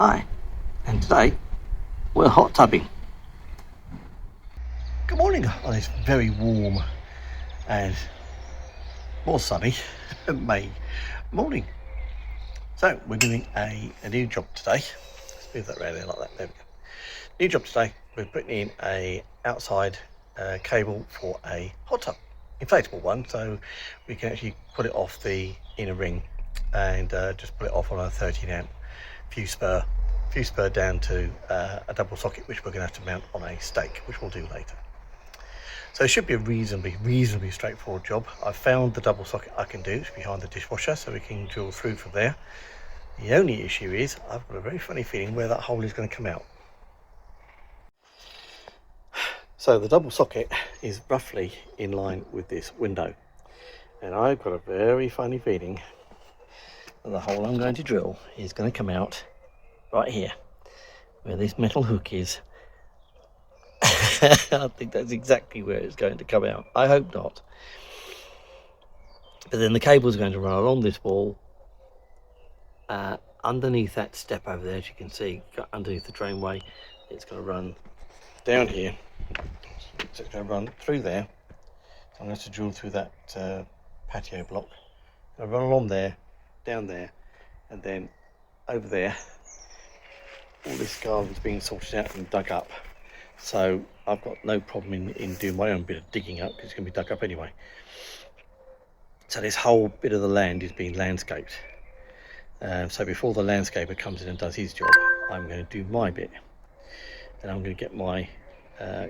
Hi, and today we're hot tubbing. Good morning on this very warm and more sunny May morning. So we're doing a new job today. Let's move that around there like that. There we go. New job today. We're putting in a outside cable for a hot tub, inflatable one, so we can actually put it off the inner ring and just put it off on a 13 amp fuse spur down to a double socket, which we're going to have to mount on a stake, which we'll do later. So it should be a reasonably straightforward job. I've found the double socket I can do. It's behind the dishwasher, so we can drill through from there. The only issue is I've got a very funny feeling where that hole is going to come out. So the double socket is roughly in line with this window, and I've got a very funny feeling that the hole I'm going to drill is going to come out right here where this metal hook is. I think that's exactly where it's going to come out. I hope not. But then the cable is going to run along this wall, underneath that step over there, as you can see, underneath the drainway. It's going to run down here. So it's going to run through there. So I'm going to have to drill through that patio block. I'll run along there, down there, and then over there. All this garden's being sorted out and dug up, so I've got no problem in doing my own bit of digging up, because it's going to be dug up anyway. So this whole bit of the land is being landscaped. So before the landscaper comes in and does his job, I'm going to do my bit. And I'm going to get my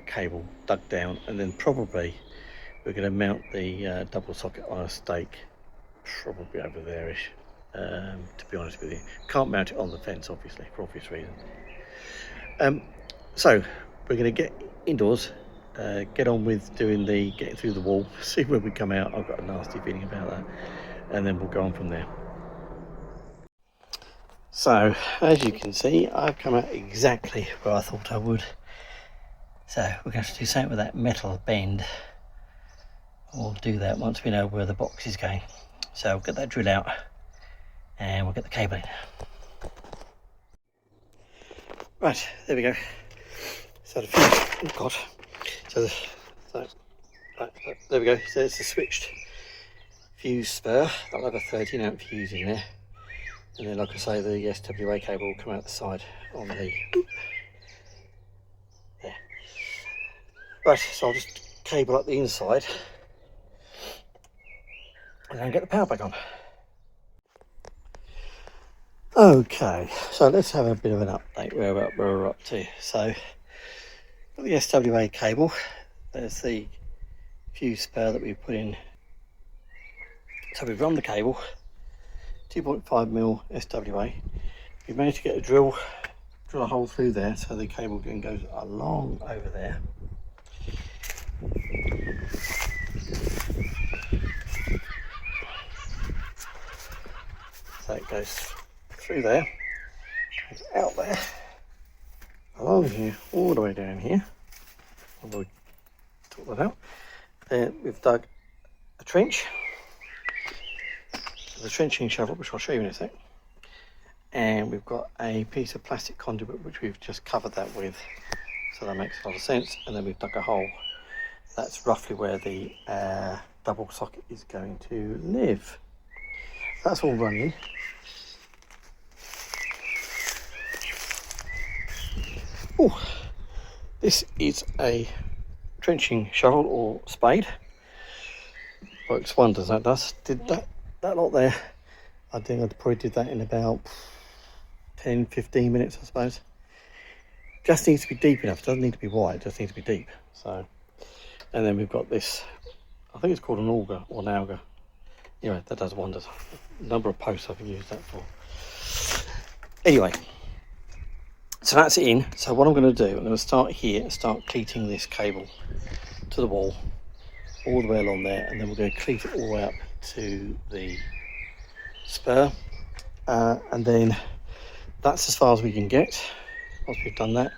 cable dug down, and then probably we're going to mount the double socket on a stake, probably over there-ish. To be honest with you, can't mount it on the fence, obviously, for obvious reasons. So we're going to get indoors, get on with getting through the wall, see where we come out. I've got a nasty feeling about that, and then we'll go on from there. So as you can see, I've come out exactly where I thought I would. So we're going to have to do something with that metal bend. We'll do that once we know where the box is going. So we'll get that drill out and we'll get the cable in. Right, there we go. So the fuse, oh God. There we go. So it's a switched fuse spur. I'll have a 13 amp fuse in there. And then, like I say, the SWA cable will come out the side on the, there. Right, so I'll just cable up the inside and then get the power back on. Okay, so let's have a bit of an update where we're up to. So, got the SWA cable. There's the fuse spur that we put in. So we've run the cable, 2.5mm SWA. We've managed to get a drill a hole through there, so the cable then goes along over there. So it goes through there, goes out there, along here, all the way down here. We'll talk that out. Then we've dug a trench, the trenching shovel, which I'll show you in a sec. And we've got a piece of plastic conduit which we've just covered that with, so that makes a lot of sense. And then we've dug a hole. That's roughly where the double socket is going to live. That's all running. Oh, this is a trenching shovel or spade. Works wonders, that does. Did that lot there, I think I probably did that in about 10-15 minutes, I suppose. Just needs to be deep enough. It doesn't need to be wide, it just needs to be deep. So, and then we've got this, I think it's called an auger or an auger. Anyway, that does wonders. A number of posts I've used that for. Anyway, so that's it in. So what I'm going to do, I'm going to start here and start cleating this cable to the wall, all the way along there, and then we're going to cleat it all the way up to the spur, and then that's as far as we can get. Once we've done that,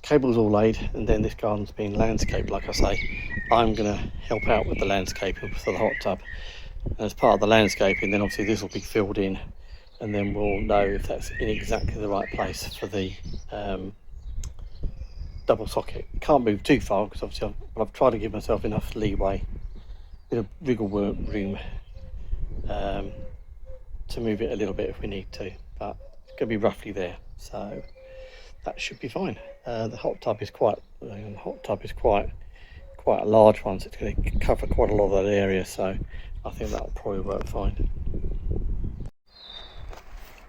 cable's all laid, and then this garden's been landscaped. Like I say, I'm going to help out with the landscaping for the hot tub. And as part of the landscaping, then obviously this will be filled in and then we'll know if that's in exactly the right place for the double socket. Can't move too far because obviously I've tried to give myself enough leeway, bit of wriggle room to move it a little bit if we need to, but it's going to be roughly there, so that should be fine. The hot tub is quite a large one, so it's going to cover quite a lot of that area, so I think that'll probably work fine.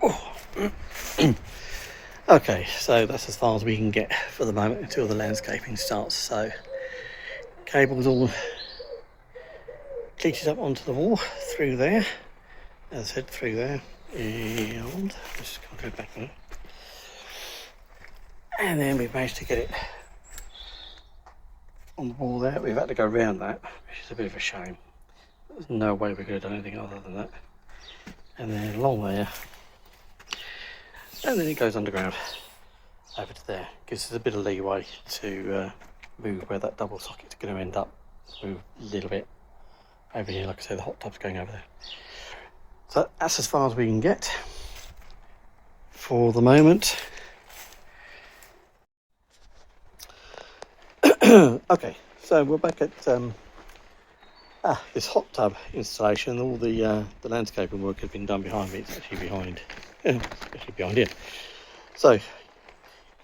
Oh. Okay, so that's as far as we can get for the moment until the landscaping starts. So cables all pleated up onto the wall through there, as I said, through there, and just go back on it. And then we've managed to get it on the wall there. We've had to go around that, which is a bit of a shame. There's no way we could have done anything other than that. And then along there, and then it goes underground over to there. Gives us a bit of leeway to move where that double socket's going to end up. Move a little bit over here. Like I say, the hot tub's going over there. So that's as far as we can get for the moment. Okay, so we're back at this hot tub installation. All the landscaping work has been done behind me. It's actually behind here. So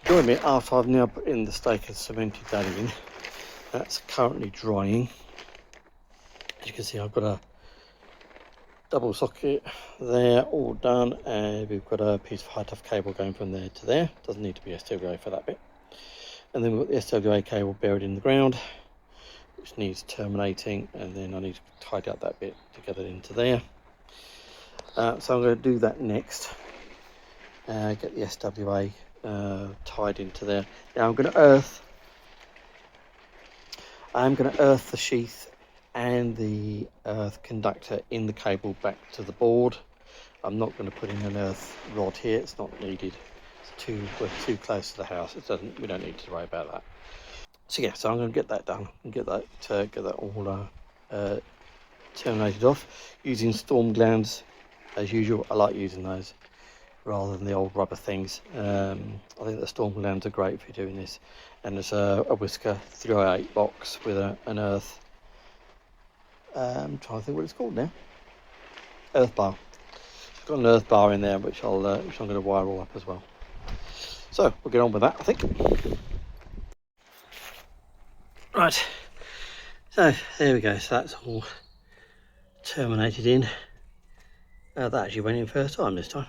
join me after I've now put in the stake and cemented that in. That's currently drying. As you can see, I've got a double socket there, all done, and we've got a piece of high tough cable going from there to there. Doesn't need to be SWA for that bit. And then we've got the SWA cable buried in the ground, which needs terminating, and then I need to tidy up that bit to get it into there. So I'm going to do that next. Get the SWA tied into there. Now I'm going to earth the sheath and the earth conductor in the cable back to the board. I'm not going to put in an earth rod here, it's not needed. We're too close to the house. We don't need to worry about that. So yeah, so I'm going to get that done and get that all terminated off using storm glands as usual. I like using those rather than the old rubber things. I think the storm glands are great for doing this. And there's a whisker 308 box with an earth. I'm trying to think what it's called now. Earth bar. It's got an earth bar in there, which I'm going to wire all up as well. So we'll get on with that, I think. Right, so there we go. So that's all terminated in. That actually went in first time this time.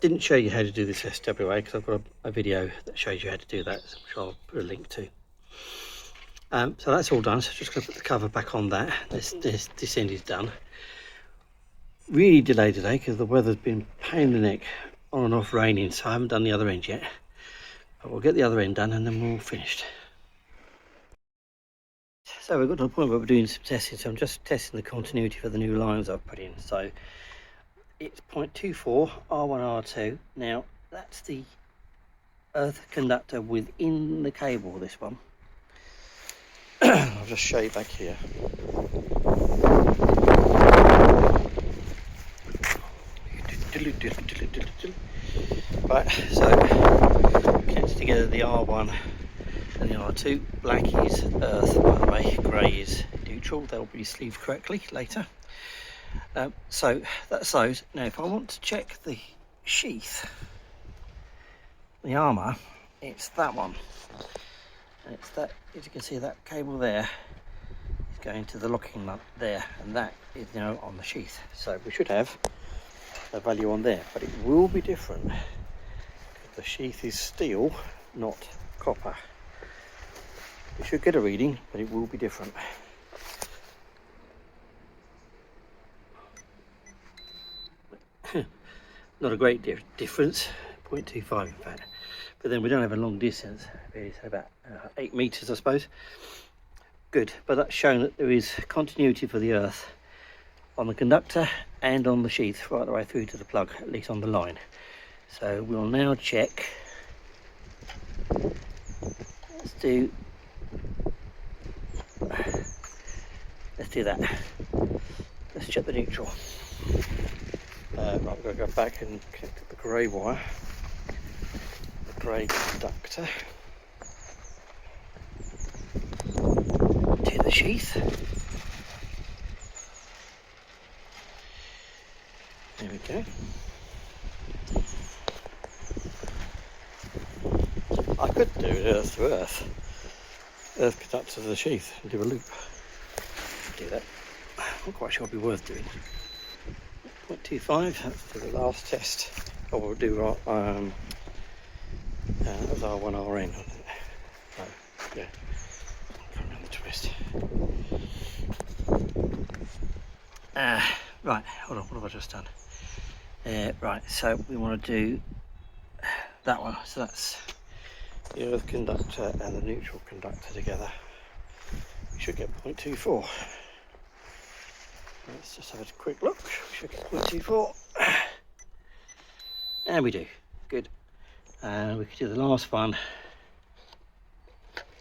Didn't show you how to do this SWA because I've got a video that shows you how to do that, which I'll put a link to. So that's all done. So just going to put the cover back on that. This end is done. Really delayed today because the weather's been a pain in the neck, on and off raining, so I haven't done the other end yet. But we'll get the other end done and then we're all finished. So we've got to the point where we're doing some testing, so I'm just testing the continuity for the new lines I've put in. So it's 0.24 R1 R2. Now that's the earth conductor within the cable, this one. I'll just show you back here. Right, so connected together the R1 and the R2. Black is earth, by the way, grey is neutral. They'll be sleeved correctly later. So that's those. Now if I want to check the sheath, the armour, it's that one. And it's that, as you can see, that cable there is going to the locking nut there, and that is now on the sheath. So we should have a value on there, but it will be different. The sheath is steel, not copper. We should get a reading, but it will be different. Not a great difference, 0.25 in fact. But then we don't have a long distance, it's about 8 meters I suppose. Good, but that's showing that there is continuity for the earth on the conductor and on the sheath right the way through to the plug, at least on the line. So we'll now check. Let's do that. Let's check the neutral. Right, we're going to go back and connect the grey wire, the grey conductor, to the sheath. There we go. I could do it earth to earth conductor to the sheath and do a loop. Do that. Not quite sure it'll be worth doing. 0.25, that's the last test. I will do that was R1RN, wasn't it? So, yeah. Come around the twist. Right, hold on, what have I just done? Right, so we want to do that one. So that's the earth conductor and the neutral conductor together. We should get 0.24. Let's just have a quick look. We should get 0.24. And we do. Good. And we could do the last one.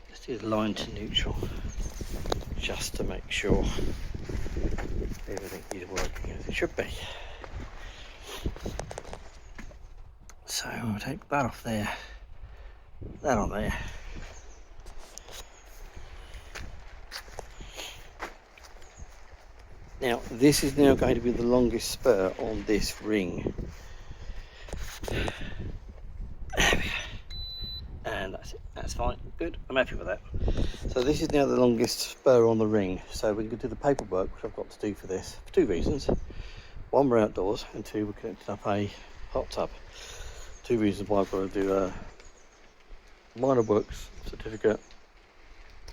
Let's do the line to neutral, just to make sure everything is working as it should be. So we'll take that off there, that on there. Now this is now going to be the longest spur on this ring. And that's it, that's fine, good, I'm happy with that. So this is now the longest spur on the ring, so we can do the paperwork which I've got to do for this, for two reasons. One, we're outdoors, and two, we're connecting up a hot tub. Two reasons why I've got to do a minor works certificate.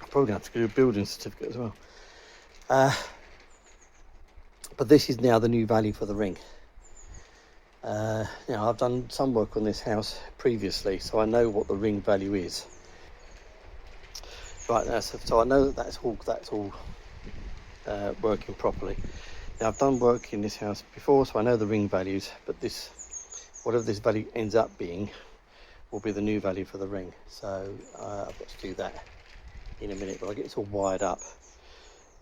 I'm probably going to have to do a building certificate as well. But this is now the new value for the ring. Now I've done some work on this house previously, so I know what the ring value is. Right now, so I know that that's all working properly. Now I've done work in this house before, so I know the ring values, but this, whatever this value ends up being, will be the new value for the ring. So I've got to do that in a minute, but I'll get it all wired up,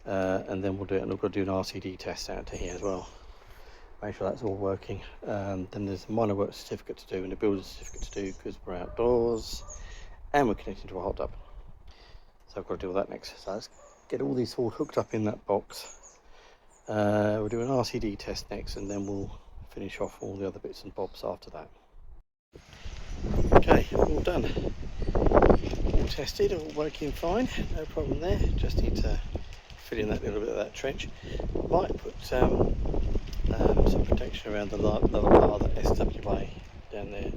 and then we'll do it, and I've got to do an RCD test out to here as well. Make sure that's all working. Then there's a minor work certificate to do and a building certificate to do because we're outdoors and we're connecting to a hot tub. So I've got to do all that next. So let's get all these all hooked up in that box. We'll do an RCD test next, and then we'll finish off all the other bits and bobs after that. Okay, all done. All tested, all working fine, no problem there. Just need to fill in that little bit of that trench. Might put some protection around the lower part of the SWA down there.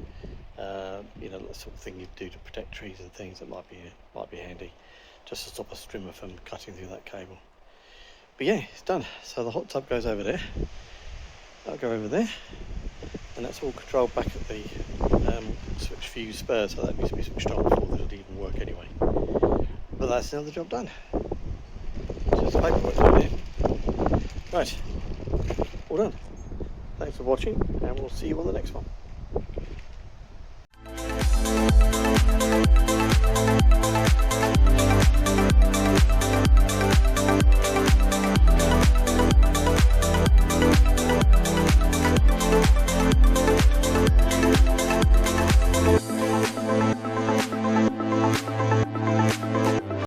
You know, that sort of thing you do to protect trees and things, that might be handy, just to stop a strimmer from cutting through that cable. But yeah, it's done. So the hot tub goes over there. That'll go over there, and that's all controlled back at the switch fuse spur, so that needs to be switched on before it'll even work anyway. But that's now the job done. Just paperwork down here. Right, all done. Thanks for watching, and we'll see you on the next one.